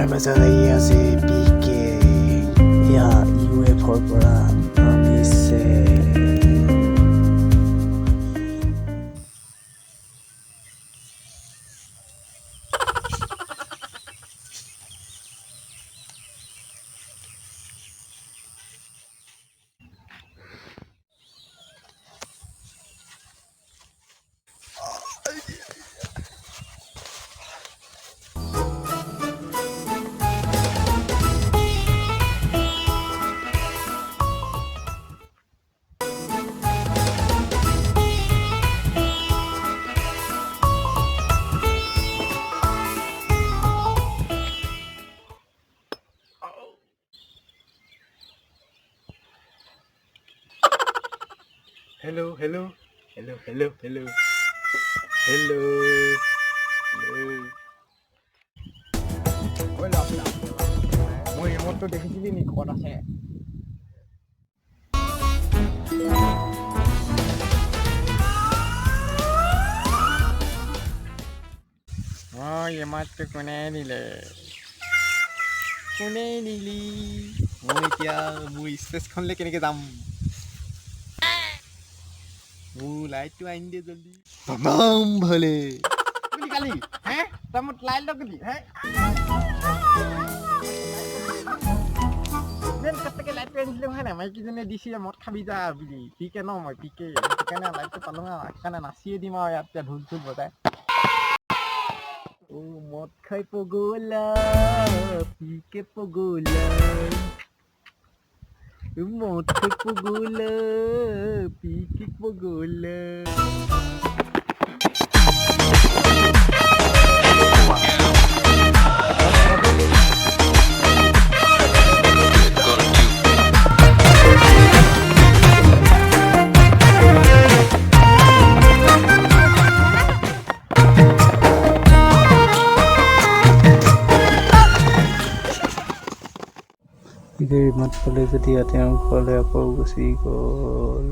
আমাৰ মাজত আহি আছে PK ইয়া UFOৰ পৰা নামিছে Hello. Oi, lapla. Moi remote দেখিছিলি নি ক'ত আছে? Remote কোনে নিলে? কোনে নিলি? মই এতিয়া মোৰ ষ্টেজখনলৈ কেনেকৈ যাম? লাইটটো আনি দে জলদি তামাম ভালে বুলি কালি হে তামত লাইট লগলি হে মেন কতকে লাইট আনিলে হয় না মাইকি জনে দিছি মত খাবি যা বুলি পিকে ন মই পিকে সেইকাৰণে লাইটটো পালো না সেইকাৰণে নাচিয়ে দিম আৰু ইয়াত ঢোল চোল বজাই ও মত খাই পগলা পিকে পগলা মত খাই পগলা পিকে পগলা mat pale jadi ada yang pale apa gusi gol